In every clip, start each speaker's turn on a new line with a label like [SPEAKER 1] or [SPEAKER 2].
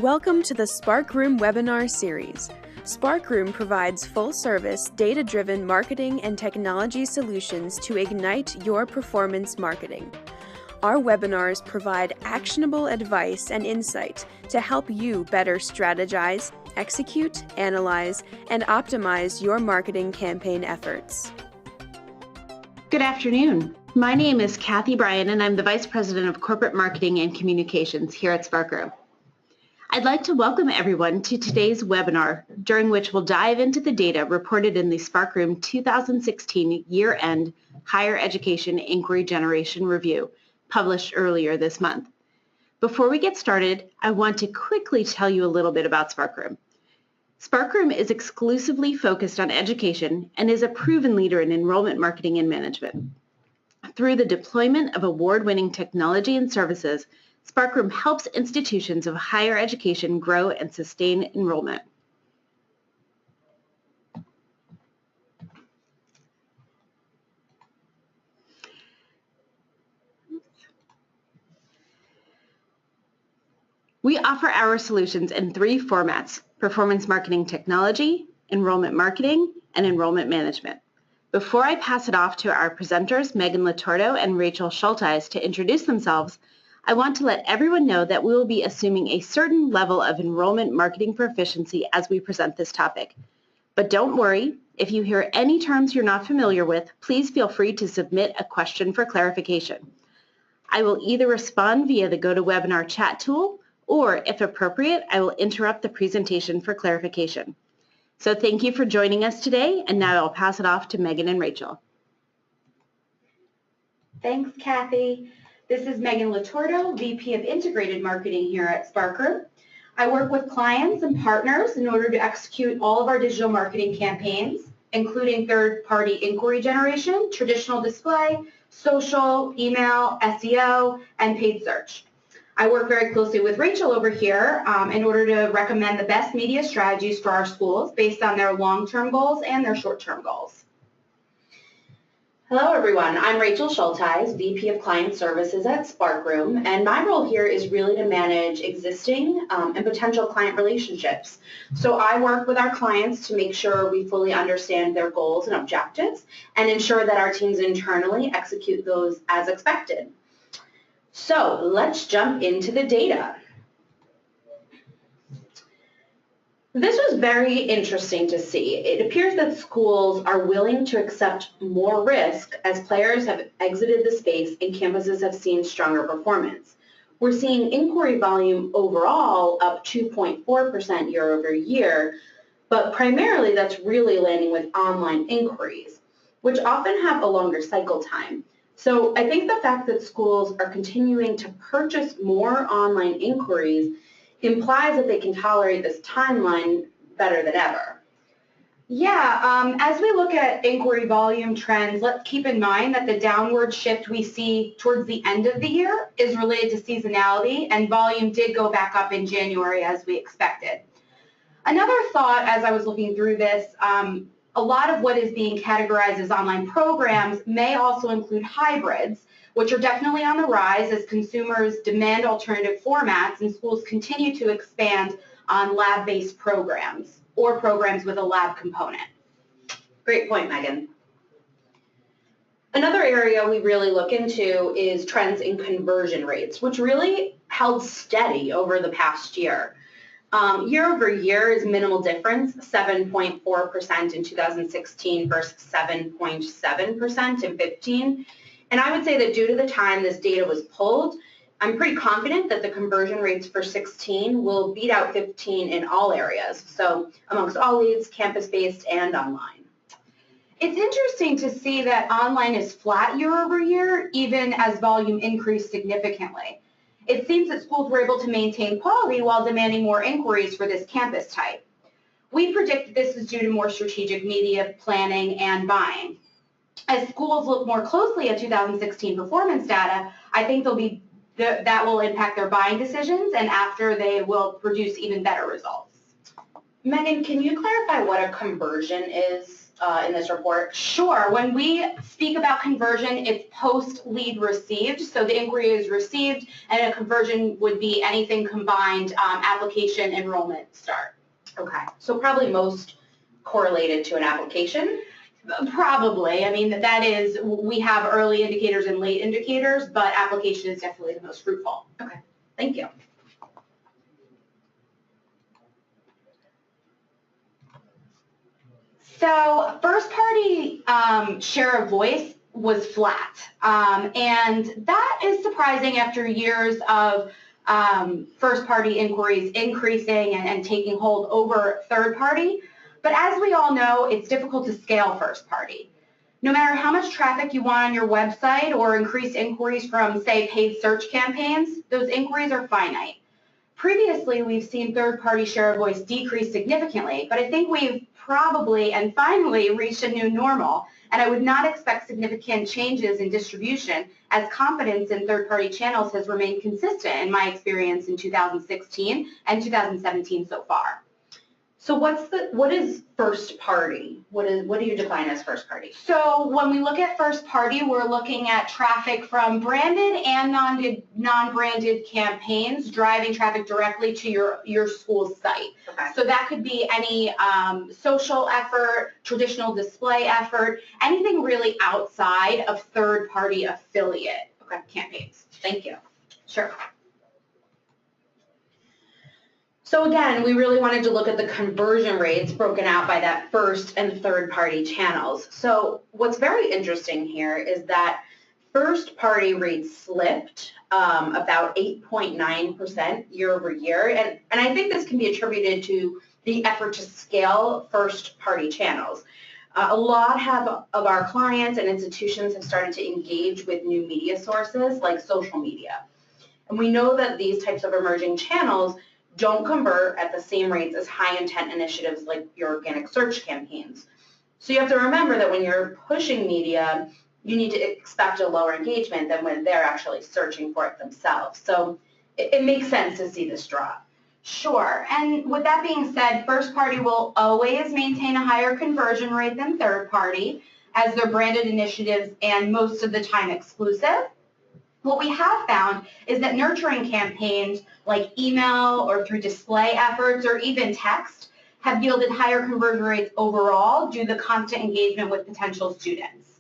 [SPEAKER 1] Welcome to the Sparkroom webinar series. Sparkroom provides full-service, data-driven marketing and technology solutions to ignite your performance marketing. Our webinars provide actionable advice and insight to help you better strategize, execute, analyze, and optimize your marketing campaign efforts.
[SPEAKER 2] Good afternoon. My name is Kathy Bryan, and I'm the Vice President of Corporate Marketing and Communications here at Sparkroom. I'd like to welcome everyone to today's webinar, during which we'll dive into the data reported in the Sparkroom 2016 Year-End Higher Education Inquiry Generation Review, published earlier this month. Before we get started, I want to quickly tell you a little bit about Sparkroom. Sparkroom is exclusively focused on education and is a proven leader in enrollment marketing and management. Through the deployment of award-winning technology and services, Sparkroom helps institutions of higher education grow and sustain enrollment. We offer our solutions in three formats: performance marketing technology, enrollment marketing, and enrollment management. Before I pass it off to our presenters, Megan Latordo and Rachel Schulteis, to introduce themselves, I want to let everyone know that we will be assuming a certain level of enrollment marketing proficiency as we present this topic. But don't worry, if you hear any terms you're not familiar with, please feel free to submit a question for clarification. I will either respond via the GoToWebinar chat tool, or if appropriate, I will interrupt the presentation for clarification. So thank you for joining us today, and now I'll pass it off to Megan and Rachel.
[SPEAKER 3] Thanks, Kathy. This is Megan Latordo, VP of Integrated Marketing here at Sparkroom. I work with clients and partners in order to execute all of our digital marketing campaigns, including third-party inquiry generation, traditional display, social, email, SEO, and paid search. I work very closely with Rachel over here in order to recommend the best media strategies for our schools based on their long-term goals and their short-term goals. Hello everyone, I'm Rachel Schulteis, VP of Client Services at Sparkroom, and my role here is really to manage existing and potential client relationships. So I work with our clients to make sure we fully understand their goals and objectives and ensure that our teams internally execute those as expected. So let's jump into the data. This was very interesting to see. It appears that schools are willing to accept more risk as players have exited the space and campuses have seen stronger performance. We're seeing inquiry volume overall up 2.4% year over year, but primarily that's really landing with online inquiries, which often have a longer cycle time. So I think the fact that schools are continuing to purchase more online inquiries implies that they can tolerate this timeline better than ever. Yeah, as we look at inquiry volume trends, let's keep in mind that the downward shift we see towards the end of the year is related to seasonality, and volume did go back up in January as we expected. Another thought as I was looking through this, a lot of what is being categorized as online programs may also include hybrids, which are definitely on the rise as consumers demand alternative formats and schools continue to expand on lab-based programs or programs with a lab component. Great point, Megan. Another area we really look into is trends in conversion rates, which really held steady over the past year. Year over year is minimal difference, 7.4% in 2016 versus 7.7% in 15. And I would say that due to the time this data was pulled, I'm pretty confident that the conversion rates for 16 will beat out 15 in all areas, so amongst all leads, campus-based, and online. It's interesting to see that online is flat year over year, even as volume increased significantly. It seems that schools were able to maintain quality while demanding more inquiries for this campus type. We predict this is due to more strategic media planning and buying. As schools look more closely at 2016 performance data, I think that will impact their buying decisions, and after they will produce even better results. Megan, can you clarify what a conversion is? in this report?
[SPEAKER 4] Sure. When we speak about conversion, it's post-lead received. So the inquiry is received, and a conversion would be anything combined, application, enrollment, start.
[SPEAKER 3] Okay, so probably most correlated to an application?
[SPEAKER 4] Probably. I mean, that is, we have early indicators and late indicators, but application is definitely the most fruitful.
[SPEAKER 3] Okay, thank you.
[SPEAKER 4] So first-party share of voice was flat, and that is surprising after years of first-party inquiries increasing and taking hold over third-party. But as we all know, it's difficult to scale first-party. No matter how much traffic you want on your website or increase inquiries from, say, paid search campaigns, those inquiries are finite. Previously, we've seen third-party share of voice decrease significantly, but I think we've probably and finally reached a new normal, and I would not expect significant changes in distribution as confidence in third-party channels has remained consistent in my experience in 2016 and 2017 so far.
[SPEAKER 3] So what is first party? What do you define as first party?
[SPEAKER 4] So when we look at first party, we're looking at traffic from branded and non-branded campaigns driving traffic directly to your school's site.
[SPEAKER 3] Okay.
[SPEAKER 4] So that could be any social effort, traditional display effort, anything really outside of third-party affiliate campaigns.
[SPEAKER 3] Thank you.
[SPEAKER 4] Sure.
[SPEAKER 3] So again, we really wanted to look at the conversion rates broken out by that first and third party channels. So what's very interesting here is that first party rates slipped about 8.9% year over year. And I think this can be attributed to the effort to scale first party channels. A lot of our clients and institutions have started to engage with new media sources like social media. And we know that these types of emerging channels don't convert at the same rates as high intent initiatives like your organic search campaigns. So you have to remember that when you're pushing media, you need to expect a lower engagement than when they're actually searching for it themselves. So it makes sense to see this drop.
[SPEAKER 4] Sure. And with that being said, first party will always maintain a higher conversion rate than third party as they're branded initiatives and most of the time exclusive. What we have found is that nurturing campaigns like email or through display efforts or even text have yielded higher conversion rates overall due to the constant engagement with potential students.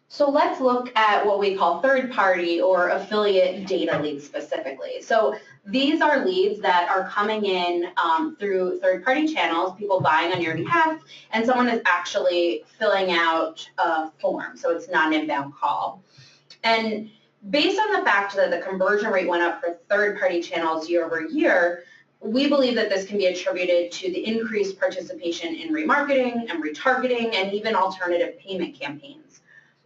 [SPEAKER 3] So let's look at what we call third-party or affiliate data leads specifically. So these are leads that are coming in through third-party channels, people buying on your behalf, and someone is actually filling out a form, so it's not an inbound call. And based on the fact that the conversion rate went up for third-party channels year over year, we believe that this can be attributed to the increased participation in remarketing and retargeting and even alternative payment campaigns.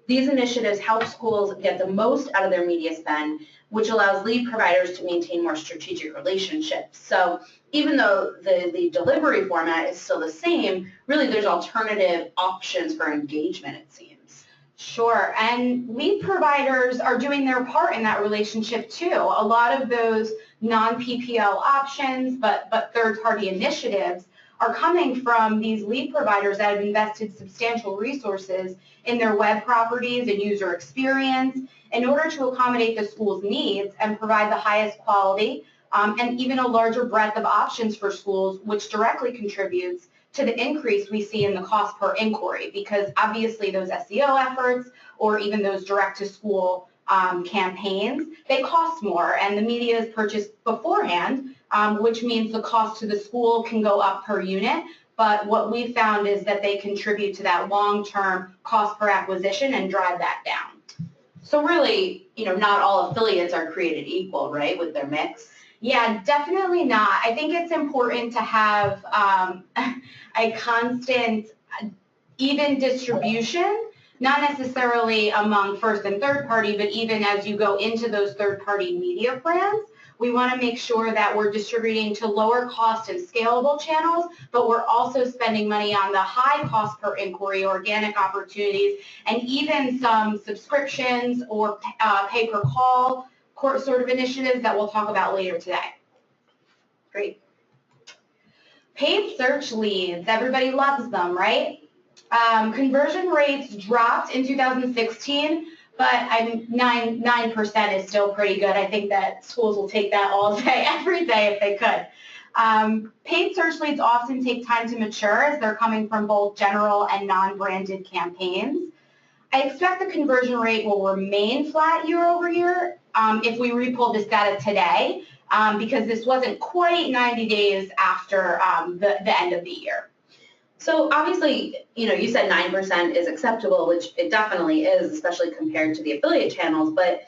[SPEAKER 3] These initiatives help schools get the most out of their media spend, which allows lead providers to maintain more strategic relationships. So even though the delivery format is still the same, really there's alternative options for engagement, it seems.
[SPEAKER 4] Sure, and lead providers are doing their part in that relationship too. A lot of those non-PPL options, but third-party initiatives are coming from these lead providers that have invested substantial resources in their web properties and user experience in order to accommodate the school's needs and provide the highest quality and even a larger breadth of options for schools, which directly contributes to the increase we see in the cost per inquiry, because obviously those SEO efforts or even those direct-to-school campaigns, they cost more, and the media is purchased beforehand, which means the cost to the school can go up per unit. But what we found is that they contribute to that long-term cost per acquisition and drive that down.
[SPEAKER 3] So really, not all affiliates are created equal, right, with their mix?
[SPEAKER 4] Yeah, definitely not. I think it's important to have a constant, even distribution, not necessarily among first and third party, but even as you go into those third party media plans, we want to make sure that we're distributing to lower cost and scalable channels, but we're also spending money on the high cost per inquiry, organic opportunities, and even some subscriptions or pay per call sort of initiatives that we'll talk about later today.
[SPEAKER 3] Great.
[SPEAKER 4] Paid search leads, everybody loves them, right? Conversion rates dropped in 2016, but 9% is still pretty good. I think that schools will take that all day, every day if they could. Paid search leads often take time to mature as they're coming from both general and non-branded campaigns. I expect the conversion rate will remain flat year over year if we repull this data today, because this wasn't quite 90 days after the end of the year.
[SPEAKER 3] So obviously, you said 9% is acceptable, which it definitely is, especially compared to the affiliate channels. But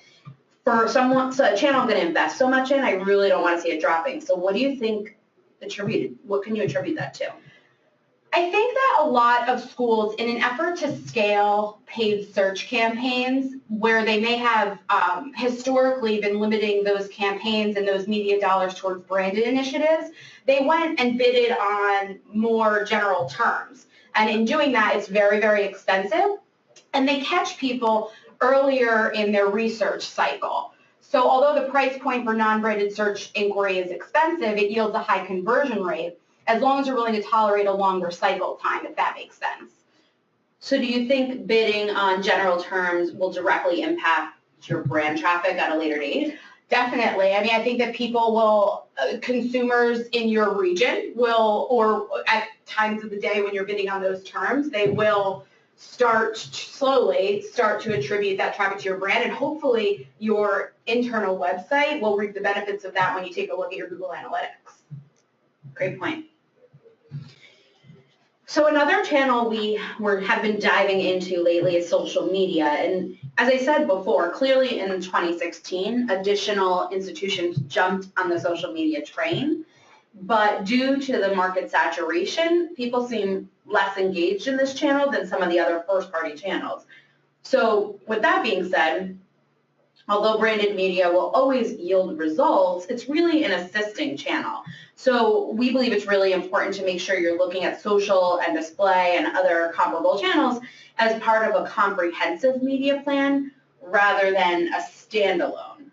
[SPEAKER 3] for a channel I'm going to invest so much in, I really don't want to see it dropping. So what do you think attributed? What can you attribute that to?
[SPEAKER 4] I think that a lot of schools, in an effort to scale paid search campaigns, where they may have historically been limiting those campaigns and those media dollars towards branded initiatives, they went and bidded on more general terms. And in doing that, it's very, very expensive. And they catch people earlier in their research cycle. So although the price point for non-branded search inquiry is expensive, it yields a high conversion rate, as long as you're willing to tolerate a longer cycle time, if that makes sense.
[SPEAKER 3] So do you think bidding on general terms will directly impact your brand traffic at a later date?
[SPEAKER 4] Definitely. I mean, I think that people will, consumers in your region will, or at times of the day when you're bidding on those terms, they will slowly start to attribute that traffic to your brand, and hopefully your internal website will reap the benefits of that when you take a look at your Google Analytics.
[SPEAKER 3] Great point. So another channel we have been diving into lately is social media. And as I said before, clearly in 2016, additional institutions jumped on the social media train. But due to the market saturation, people seem less engaged in this channel than some of the other first-party channels. So with that being said, although branded media will always yield results, it's really an assisting channel. So we believe it's really important to make sure you're looking at social and display and other comparable channels as part of a comprehensive media plan rather than a standalone.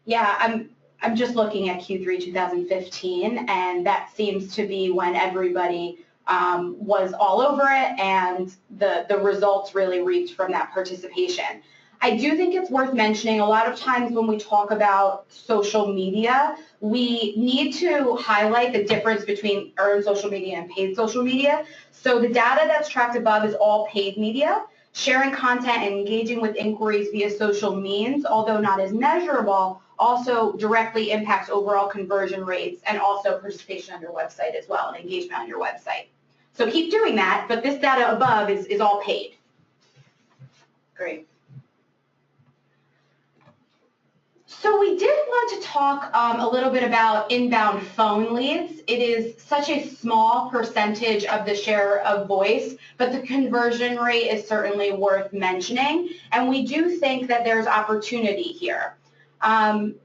[SPEAKER 4] Yeah, I'm just looking at Q3 2015, and that seems to be when everybody was all over it, and the results really reaped from that participation. I do think it's worth mentioning, a lot of times when we talk about social media, we need to highlight the difference between earned social media and paid social media. So the data that's tracked above is all paid media. Sharing content and engaging with inquiries via social means, although not as measurable, also directly impacts overall conversion rates and also participation on your website as well, and engagement on your website. So keep doing that, but this data above is all paid.
[SPEAKER 3] Great.
[SPEAKER 4] So we did want to talk a little bit about inbound phone leads. It is such a small percentage of the share of voice, but the conversion rate is certainly worth mentioning, and we do think that there's opportunity here.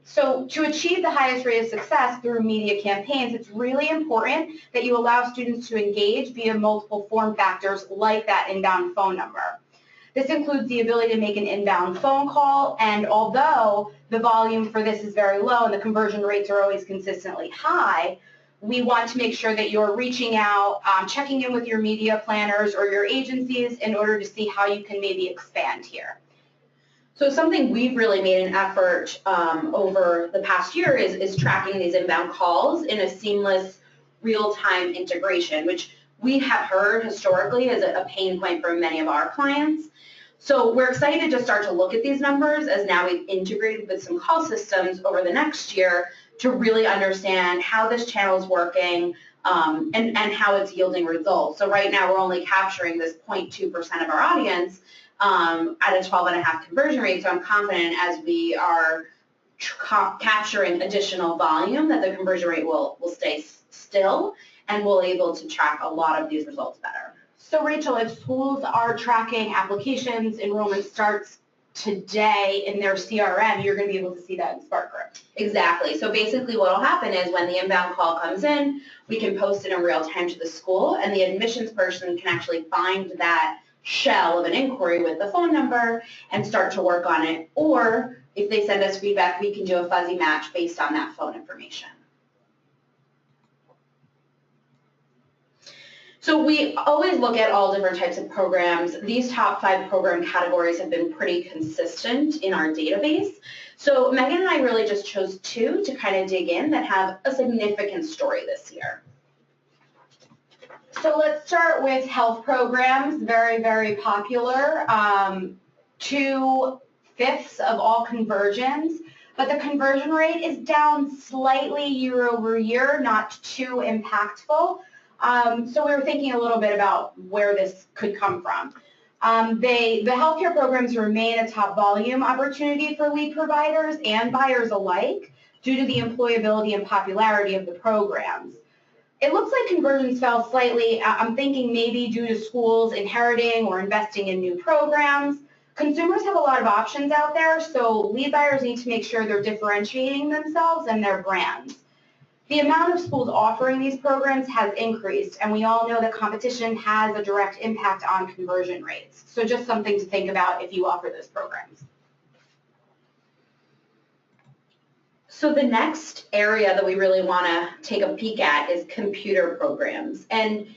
[SPEAKER 4] So to achieve the highest rate of success through media campaigns, it's really important that you allow students to engage via multiple form factors like that inbound phone number. This includes the ability to make an inbound phone call, and although the volume for this is very low and the conversion rates are always consistently high, we want to make sure that you're reaching out, checking in with your media planners or your agencies in order to see how you can maybe expand here.
[SPEAKER 3] So something we've really made an effort over the past year is tracking these inbound calls in a seamless real-time integration, which we have heard historically is a pain point for many of our clients. So we're excited to start to look at these numbers as now we've integrated with some call systems over the next year to really understand how this channel is working and how it's yielding results. So right now we're only capturing this 0.2% of our audience at a 12.5 conversion rate. So I'm confident as we are capturing additional volume that the conversion rate will stay still and we'll be able to track a lot of these results better.
[SPEAKER 4] So Rachel, if schools are tracking applications, enrollment starts today in their CRM, you're going to be able to see that in Sparkroom.
[SPEAKER 3] Exactly. So basically what will happen is when the inbound call comes in, we can post it in real time to the school, and the admissions person can actually find that shell of an inquiry with the phone number and start to work on it. Or if they send us feedback, we can do a fuzzy match based on that phone information. So we always look at all different types of programs. These top 5 program categories have been pretty consistent in our database. So Megan and I really just chose 2 to kind of dig in that have a significant story this year.
[SPEAKER 4] So let's start with health programs, very, very popular. 2/5 of all conversions, but the conversion rate is down slightly year over year, not too impactful. So we were thinking a little bit about where this could come from. The healthcare programs remain a top volume opportunity for lead providers and buyers alike due to the employability and popularity of the programs. It looks like conversions fell slightly. I'm thinking maybe due to schools inheriting or investing in new programs. Consumers have a lot of options out there, so lead buyers need to make sure they're differentiating themselves and their brands. The amount of schools offering these programs has increased, and we all know that competition has a direct impact on conversion rates. So just something to think about if you offer those programs.
[SPEAKER 3] So the next area that we really want to take a peek at is computer programs. And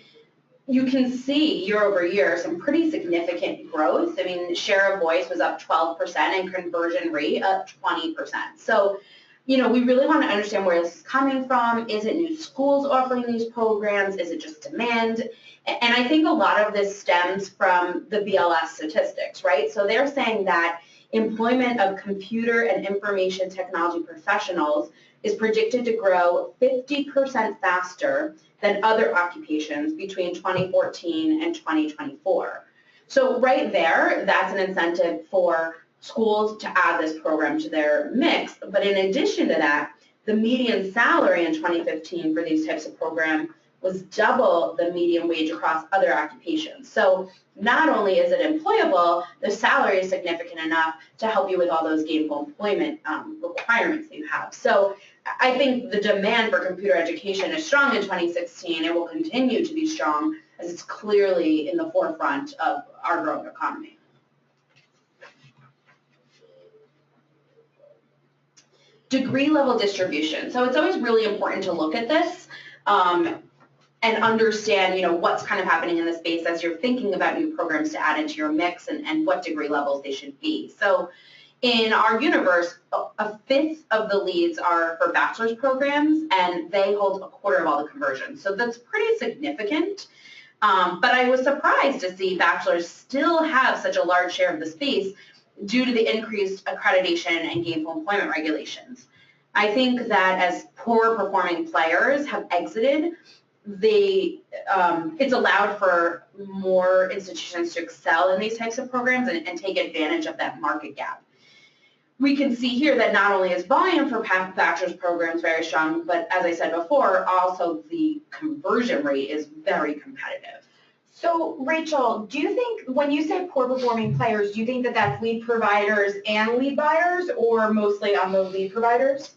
[SPEAKER 3] you can see year over year some pretty significant growth. I mean, share of voice was up 12% and conversion rate up 20%. So, you know, we really want to understand where this is coming from. Is it new schools offering these programs? Is it just demand? And I think a lot of this stems from the BLS statistics, right? So they're saying that employment of computer and information technology professionals is predicted to grow 50% faster than other occupations between 2014 and 2024. So right there, that's an incentive for schools to add this program to their mix. But in addition to that, the median salary in 2015 for these types of programs was double the median wage across other occupations. So not only is it employable, the salary is significant enough to help you with all those gainful employment requirements that you have. So I think the demand for computer education is strong in 2016 and will continue to be strong as it's clearly in the forefront of our growing economy. Degree level distribution. So it's always really important to look at this and understand, you know, what's kind of happening in the space as you're thinking about new programs to add into your mix and what degree levels they should be. So in our universe, 1/5 of the leads are for bachelor's programs, and they hold 1/4 of all the conversions. So that's pretty significant. But I was surprised to see bachelors still have such a large share of the space due to the increased accreditation and gainful employment regulations. I think that as poor performing players have exited, it's allowed for more institutions to excel in these types of programs and take advantage of that market gap. We can see here that not only is volume for bachelor's programs very strong, but as I said before, also the conversion rate is very competitive.
[SPEAKER 4] So Rachel, do you think when you say poor performing players, do you think that that's lead providers and lead buyers or mostly on the lead providers?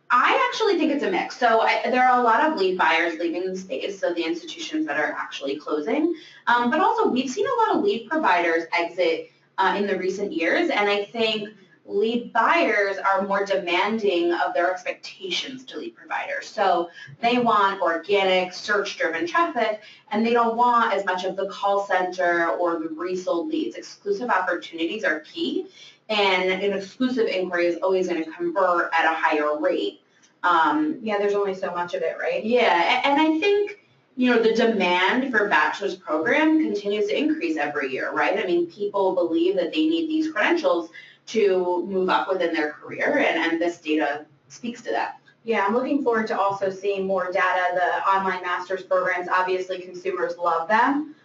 [SPEAKER 3] I actually think it's a mix. So there are a lot of lead buyers leaving the space, so the institutions that are actually closing. But also we've seen a lot of lead providers exit in the recent years, and I think lead buyers are more demanding of their expectations to lead providers. So they want organic, search-driven traffic, and they don't want as much of the call center or the resold leads. Exclusive opportunities are key, and an exclusive inquiry is always going to convert at a higher rate.
[SPEAKER 4] Yeah, there's only so much of it, right?
[SPEAKER 3] Yeah, and I think, you know, the demand for bachelor's program continues to increase every year, right? I mean, people believe that they need these credentials to move up within their career, and this data speaks to that.
[SPEAKER 4] Yeah, I'm looking forward to also seeing more data. The online master's programs, obviously consumers love them.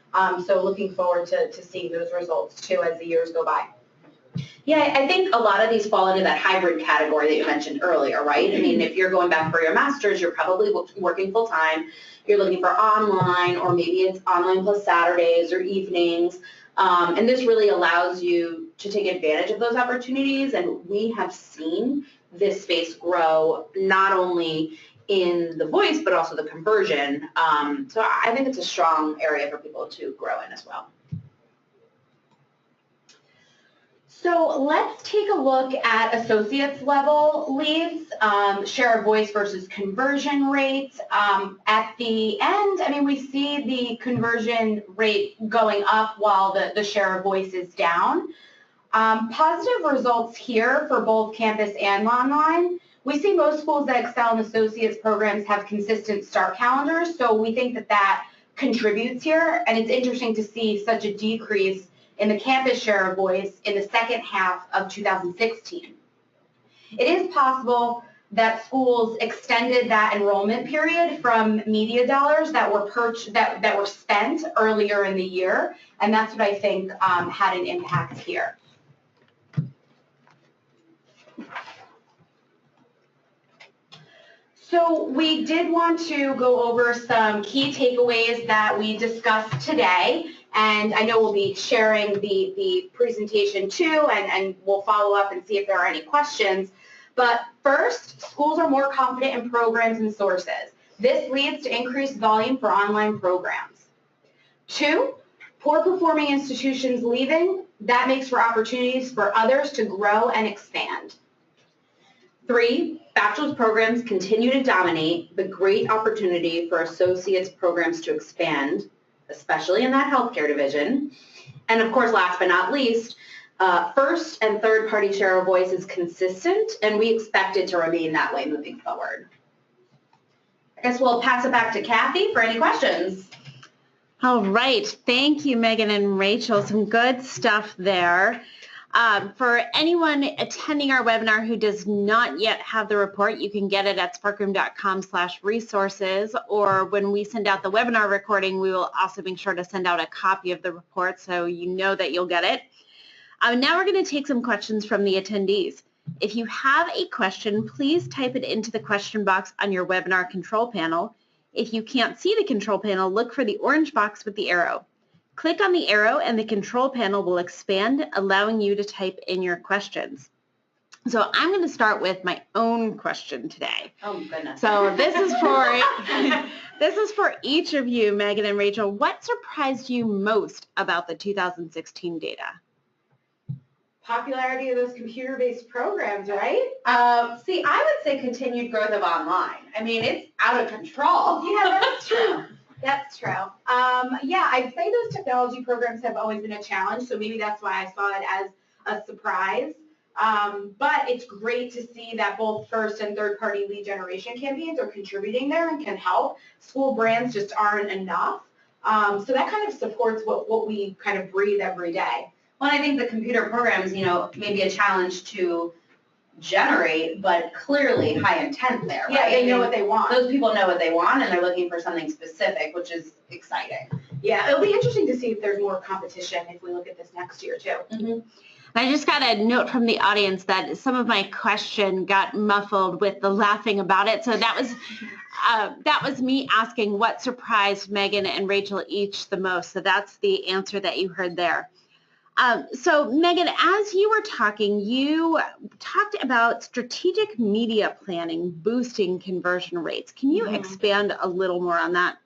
[SPEAKER 4] So looking forward to seeing those results too as the years go by.
[SPEAKER 3] Yeah, I think a lot of these fall into that hybrid category that you mentioned earlier, right? I mean, if you're going back for your master's, you're probably working full time. You're looking for online, or maybe it's online plus Saturdays or evenings. And this really allows you to take advantage of those opportunities. And we have seen this space grow not only in the voice, but also the conversion. So I think it's a strong area for people to grow in as well. So let's take a look at associates level leads, share of voice versus conversion rates. At the end, I mean, we see the conversion rate going up while the share of voice is down. Positive results here for both campus and online. We see most schools that excel in associates programs have consistent start calendars, so we think that that contributes here, and it's interesting to see such a decrease in the campus share of voice in the second half of 2016. It is possible that schools extended that enrollment period from media dollars that were that were spent earlier in the year, and that's what I think had an impact here. So we did want to go over some key takeaways that we discussed today, and I know we'll be sharing the presentation too, and we'll follow up and see if there are any questions. But first, schools are more confident in programs and sources. This leads to increased volume for online programs. 2, poor performing institutions leaving, that makes for opportunities for others to grow and expand. 3, bachelor's programs continue to dominate, the great opportunity for associates programs to expand, especially in that healthcare division. And of course, last but not least, first and third party share of voice is consistent, and we expect it to remain that way moving forward. I guess we'll pass it back to Kathy for any questions.
[SPEAKER 2] All right. Thank you, Megan and Rachel. Some good stuff there. For anyone attending our webinar who does not yet have the report, you can get it at sparkroom.com/resources, or when we send out the webinar recording, we will also make sure to send out a copy of the report so you know that you'll get it. Now we're going to take some questions from the attendees. If you have a question, please type it into the question box on your webinar control panel. If you can't see the control panel, look for the orange box with the arrow. Click on the arrow and the control panel will expand, allowing you to type in your questions. So I'm going to start with my own question today.
[SPEAKER 3] Oh goodness.
[SPEAKER 2] So this is for each of you, Megan and Rachel. What surprised you most about the 2016 data?
[SPEAKER 4] Popularity of those computer-based programs, right?
[SPEAKER 3] See, I would say continued growth of online. I mean, it's out of control.
[SPEAKER 4] Yeah, that's true. That's true. Yeah, I'd say those technology programs have always been a challenge, so maybe that's why I saw it as a surprise. But it's great to see that both first and third-party lead generation campaigns are contributing there and can help. School brands just aren't enough. So that kind of supports what we kind of breathe every day.
[SPEAKER 3] Well, I think the computer programs, you know, may be a challenge to generate, but clearly high intent there, right?
[SPEAKER 4] Yeah, they know what they want.
[SPEAKER 3] Those people know what they want, and they're looking for something specific, which is exciting.
[SPEAKER 4] Yeah, it'll be interesting to see if there's more competition if we look at this next year, too.
[SPEAKER 3] Mm-hmm.
[SPEAKER 2] I just got a note from the audience that some of my question got muffled with the laughing about it. So that was me asking what surprised Megan and Rachel each the most. So that's the answer that you heard there. So Megan, as you were talking, you talked about strategic media planning boosting conversion rates. Can you expand a little more on that?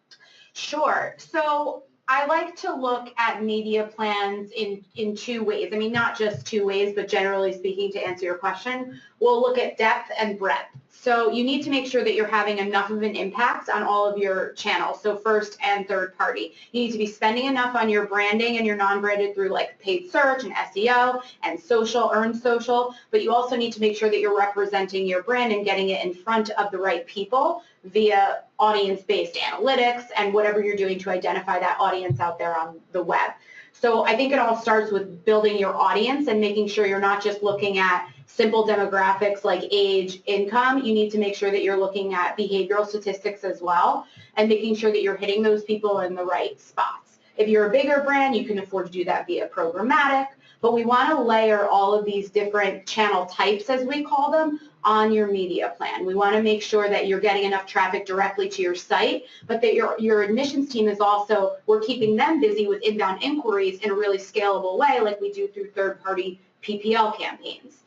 [SPEAKER 4] Sure. So I like to look at media plans in 2 ways. I mean, not just 2 ways, but generally speaking, to answer your question, we'll look at depth and breadth. So you need to make sure that you're having enough of an impact on all of your channels, so first and third party. You need to be spending enough on your branding and your non-branded through like paid search and SEO and social, earned social, but you also need to make sure that you're representing your brand and getting it in front of the right people via audience-based analytics and whatever you're doing to identify that audience out there on the web. So I think it all starts with building your audience and making sure you're not just looking at simple demographics like age, income. You need to make sure that you're looking at behavioral statistics as well and making sure that you're hitting those people in the right spots. If you're a bigger brand, you can afford to do that via programmatic, but we want to layer all of these different channel types, as we call them, on your media plan. We want to make sure that you're getting enough traffic directly to your site, but that your admissions team is also, we're keeping them busy with inbound inquiries in a really scalable way like we do through third-party PPL campaigns.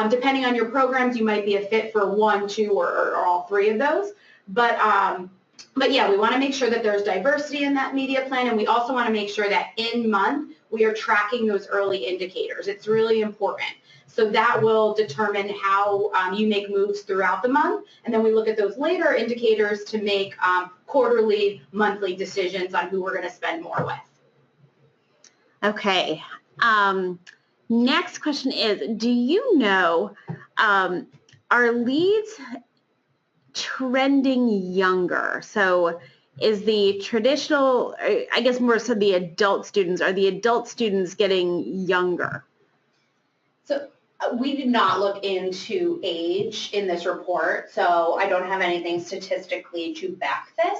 [SPEAKER 4] Depending on your programs, you might be a fit for 1, 2, or all 3 of those, but But yeah, we want to make sure that there's diversity in that media plan, and we also want to make sure that in month we are tracking those early indicators. It's really important. So that will determine how you make moves throughout the month, and then we look at those later indicators to make quarterly, monthly decisions on who we're going to spend more with.
[SPEAKER 2] Okay. Next question is, do you know, are leads trending younger? So is the traditional, I guess more so the adult students, are the adult students getting younger?
[SPEAKER 3] So we did not look into age in this report, so I don't have anything statistically to back this.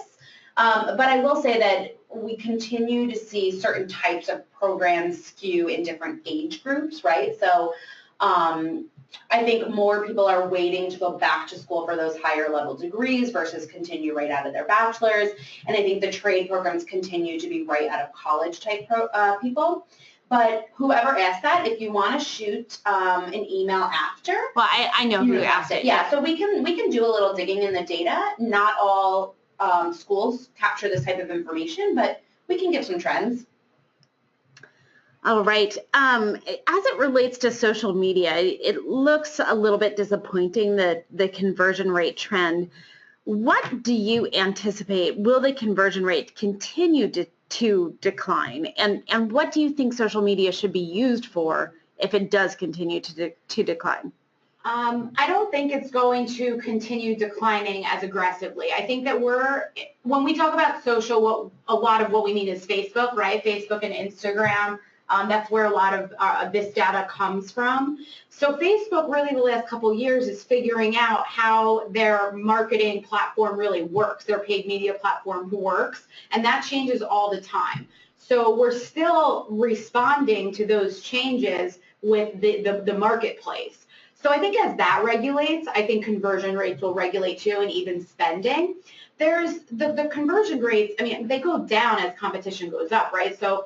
[SPEAKER 3] But I will say that we continue to see certain types of programs skew in different age groups, right? So I think more people are waiting to go back to school for those higher level degrees versus continue right out of their bachelor's. And I think the trade programs continue to be right out of college type people. But whoever asked that, if you want to shoot an email after.
[SPEAKER 2] Well, I know who asked it.
[SPEAKER 3] Yeah, so we can do a little digging in the data. Not all schools capture this type of information, but we can give some trends.
[SPEAKER 2] All right. As it relates to social media, it looks a little bit disappointing that the conversion rate trend. What do you anticipate? Will the conversion rate continue to decline? And what do you think social media should be used for if it does continue to decline?
[SPEAKER 4] I don't think it's going to continue declining as aggressively. I think that when we talk about social, a lot of what we mean is Facebook, right? Facebook and Instagram. That's where a lot of this data comes from. So Facebook really the last couple of years is figuring out how their marketing platform really works, their paid media platform works, and that changes all the time. So we're still responding to those changes with the marketplace. So I think as that regulates, I think conversion rates will regulate too, and even spending. There's the conversion rates, I mean, they go down as competition goes up, right? So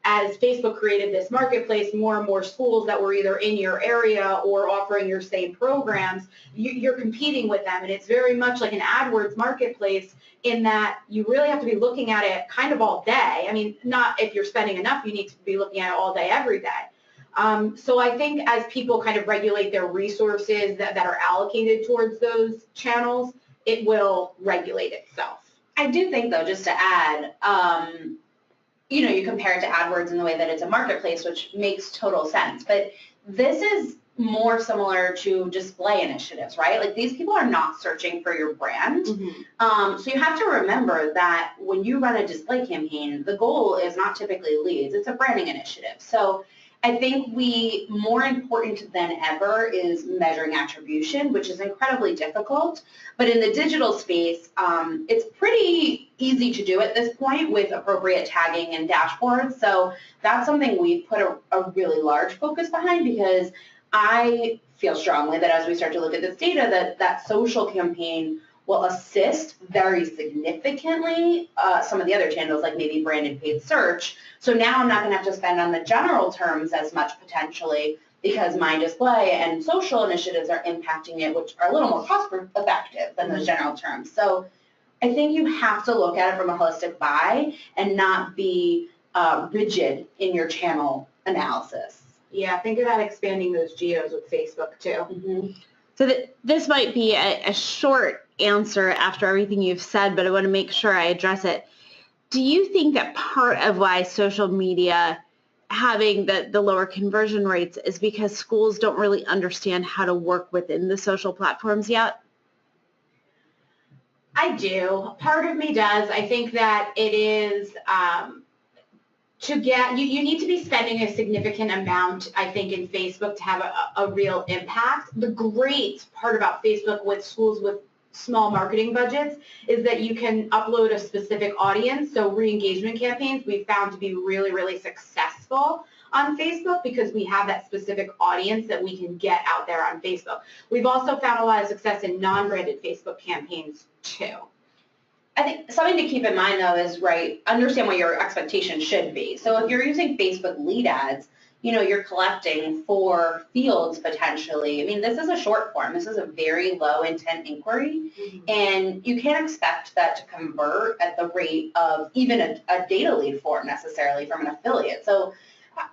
[SPEAKER 4] as Facebook created this marketplace, more and more schools that were either in your area or offering your same programs, you're competing with them. And it's very much like an AdWords marketplace in that you really have to be looking at it kind of all day. I mean, not if you're spending enough, you need to be looking at it all day, every day. So I think as people kind of regulate their resources that are allocated towards those channels, it will regulate itself.
[SPEAKER 3] I do think, though, just to add, you compare it to AdWords in the way that it's a marketplace, which makes total sense. But this is more similar to display initiatives, right? Like these people are not searching for your brand. Mm-hmm. So you have to remember that when you run a display campaign, the goal is not typically leads. It's a branding initiative. So I think more important than ever is measuring attribution, which is incredibly difficult. But in the digital space, it's pretty easy to do at this point with appropriate tagging and dashboards. So that's something we've put a really large focus behind, because I feel strongly that as we start to look at this data, that social campaign will assist very significantly some of the other channels, like maybe branded paid search. So now I'm not going to have to spend on the general terms as much potentially, because my display and social initiatives are impacting it, which are a little more cost effective than those general terms. So I think you have to look at it from a holistic buy and not be rigid in your channel analysis.
[SPEAKER 4] Yeah, think about expanding those geos with Facebook too.
[SPEAKER 2] Mm-hmm. So this might be a short answer after everything you've said, but I want to make sure I address it. Do you think that part of why social media having the lower conversion rates is because schools don't really understand how to work within the social platforms yet?
[SPEAKER 4] I do. Part of me does. I think that it is you need to be spending a significant amount, I think, in Facebook to have a real impact. The great part about Facebook with schools with small marketing budgets is that you can upload a specific audience. So re-engagement campaigns we've found to be really, really successful on Facebook because we have that specific audience that we can get out there on Facebook. We've also found a lot of success in non-branded Facebook campaigns too.
[SPEAKER 3] I think something to keep in mind, though, is, understand what your expectation should be. So if you're using Facebook lead ads, you're collecting for fields potentially. I mean, this is a short form. This is a very low intent inquiry, and you can't expect that to convert at the rate of even a data lead form necessarily from an affiliate. So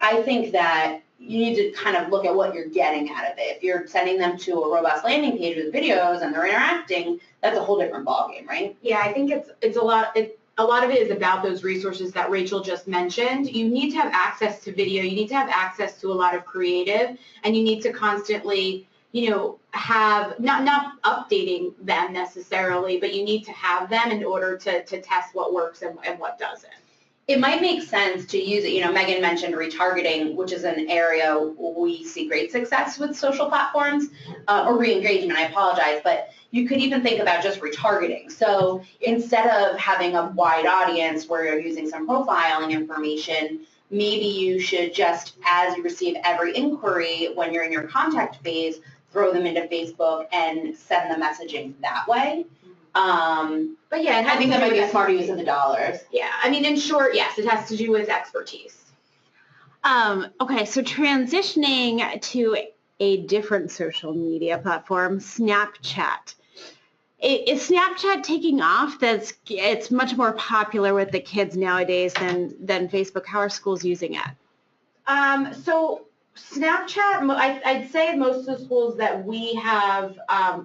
[SPEAKER 3] I think that you need to kind of look at what you're getting out of it. If you're sending them to a robust landing page with videos and they're interacting, that's a whole different ballgame, right?
[SPEAKER 4] Yeah, I think it's a lot of it is about those resources that Rachel just mentioned. You need to have access to video, you need to have access to a lot of creative, and you need to constantly, have, not updating them necessarily, but you need to have them in order to test what works and what doesn't.
[SPEAKER 3] It might make sense to use it. Megan mentioned retargeting, which is an area we see great success with social platforms, or re-engagement, I apologize, but you could even think about just retargeting. So instead of having a wide audience where you're using some profiling information, maybe you should just, as you receive every inquiry when you're in your contact phase, throw them into Facebook and send the messaging that way.
[SPEAKER 4] But yeah,
[SPEAKER 3] I think that might be a smarter use of the dollars.
[SPEAKER 4] Yeah, I mean, in short, yes, it has to do with expertise.
[SPEAKER 2] Okay, so transitioning to a different social media platform, Snapchat. Is Snapchat taking off? It's much more popular with the kids nowadays than Facebook. How are schools using it?
[SPEAKER 4] So Snapchat, I'd say most of the schools that we have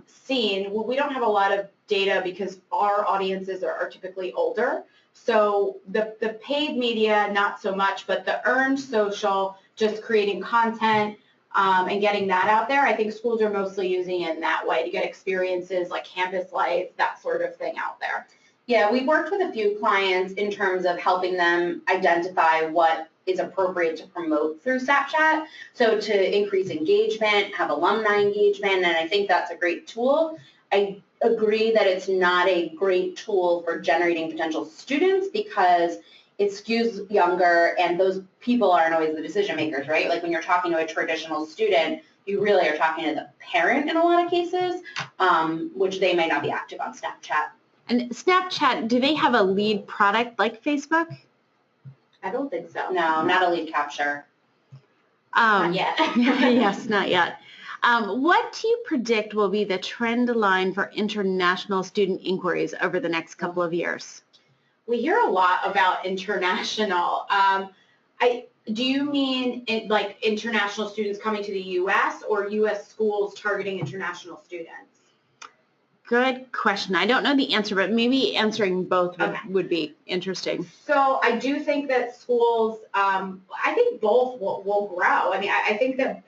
[SPEAKER 4] seen, we don't have a lot of data because our audiences are typically older. So the paid media, not so much, but the earned social, just creating content and getting that out there, I think schools are mostly using it in that way to get experiences like campus life, that sort of thing out there.
[SPEAKER 3] Yeah, we've worked with a few clients in terms of helping them identify what is appropriate to promote through Snapchat. So to increase engagement, have alumni engagement, and I think that's a great tool. I agree that it's not a great tool for generating potential students because it skews younger and those people aren't always the decision makers, right? Like when you're talking to a traditional student, you really are talking to the parent in a lot of cases, which they may not be active on Snapchat.
[SPEAKER 2] And Snapchat, do they have a lead product like Facebook?
[SPEAKER 4] I don't think so.
[SPEAKER 3] No, not a lead capture.
[SPEAKER 4] Not yet.
[SPEAKER 2] Yes, not yet. What do you predict will be the trend line for international student inquiries over the next couple of years?
[SPEAKER 4] We hear a lot about international. Do you mean like international students coming to the U.S. or U.S. schools targeting international students?
[SPEAKER 2] Good question. I don't know the answer, but maybe answering both would be interesting.
[SPEAKER 4] So I do think that schools, I think both will grow. I mean, I think that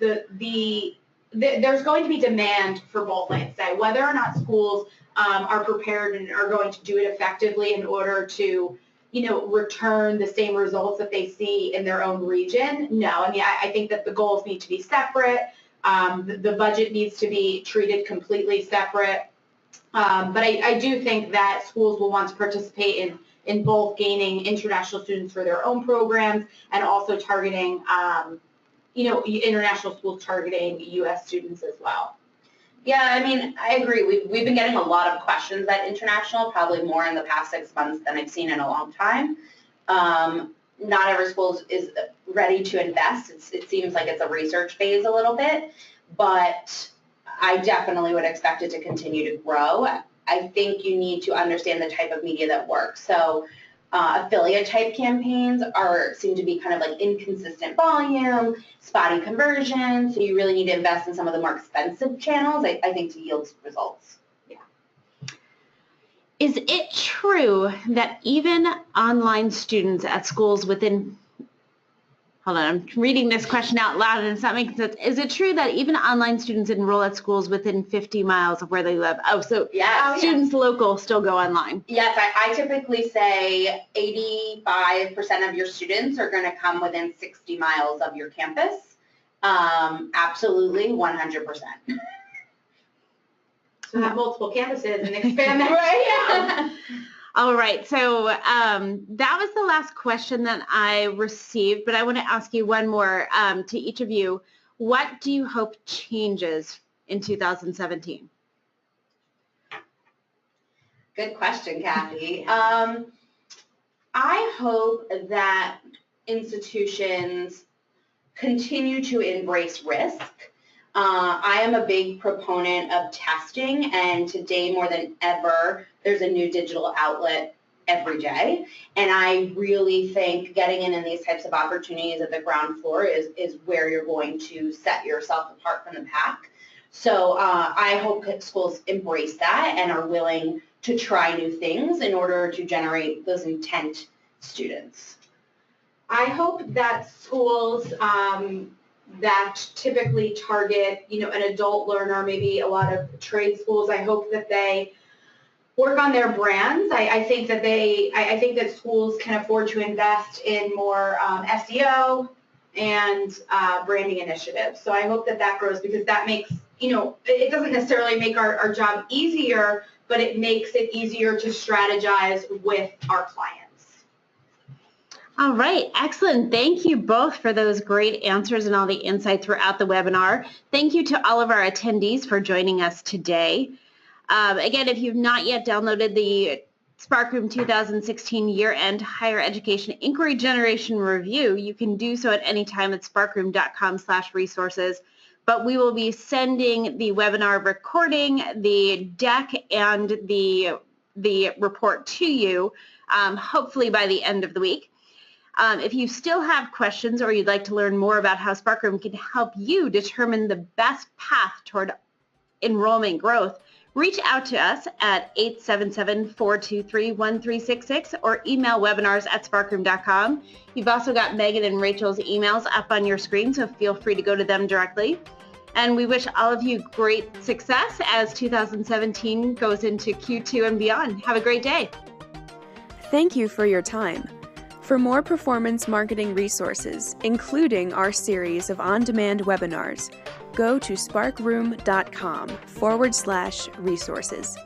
[SPEAKER 4] there's going to be demand for both, I'd say. Whether or not schools are prepared and are going to do it effectively in order to, return the same results that they see in their own region, no. I mean, I think that the goals need to be separate. The budget needs to be treated completely separate. But I do think that schools will want to participate in both gaining international students for their own programs and also targeting, international schools targeting U.S. students as well.
[SPEAKER 3] Yeah, I mean, I agree. We've been getting a lot of questions at international, probably more in the past 6 months than I've seen in a long time. Not every school is ready to invest. It seems like it's a research phase a little bit, but I definitely would expect it to continue to grow. I think you need to understand the type of media that works. So affiliate type campaigns seem to be kind of like inconsistent volume, spotty conversion. So you really need to invest in some of the more expensive channels, I think, to yield results.
[SPEAKER 2] Yeah. Is it true that even online students at schools within Hold on, I'm reading this question out loud and it's not making sense. Is it true that even online students enroll at schools within 50 miles of where they live? Oh, so
[SPEAKER 3] yes.
[SPEAKER 2] Students local still go online.
[SPEAKER 3] Yes, I typically say 85% of your students are going to come within 60 miles of your campus. Absolutely, 100%.
[SPEAKER 4] So have multiple campuses and expand that.
[SPEAKER 3] Right, yeah.
[SPEAKER 2] All right, so that was the last question that I received, but I want to ask you one more to each of you. What do you hope changes in 2017?
[SPEAKER 3] Good question, Kathy. I hope that institutions continue to embrace risk. I am a big proponent of testing, and today more than ever, there's a new digital outlet every day. And I really think getting in these types of opportunities at the ground floor is where you're going to set yourself apart from the pack. So I hope that schools embrace that and are willing to try new things in order to generate those intent students.
[SPEAKER 4] I hope that schools that typically target, an adult learner, maybe a lot of trade schools, I hope that they work on their brands. I think that schools can afford to invest in more SEO and branding initiatives. So I hope that grows, because that makes, it doesn't necessarily make our job easier, but it makes it easier to strategize with our clients.
[SPEAKER 2] All right, excellent. Thank you both for those great answers and all the insight throughout the webinar. Thank you to all of our attendees for joining us today. Again, if you've not yet downloaded the Sparkroom 2016 Year-End Higher Education Inquiry Generation Review, you can do so at any time at sparkroom.com/resources. But we will be sending the webinar recording, the deck, and the report to you, hopefully by the end of the week. If you still have questions or you'd like to learn more about how Sparkroom can help you determine the best path toward enrollment growth, reach out to us at 877-423-1366 or email webinars@sparkroom.com. You've also got Megan and Rachel's emails up on your screen, so feel free to go to them directly. And we wish all of you great success as 2017 goes into Q2 and beyond. Have a great day.
[SPEAKER 1] Thank you for your time. For more performance marketing resources, including our series of on-demand webinars, go to sparkroom.com/resources.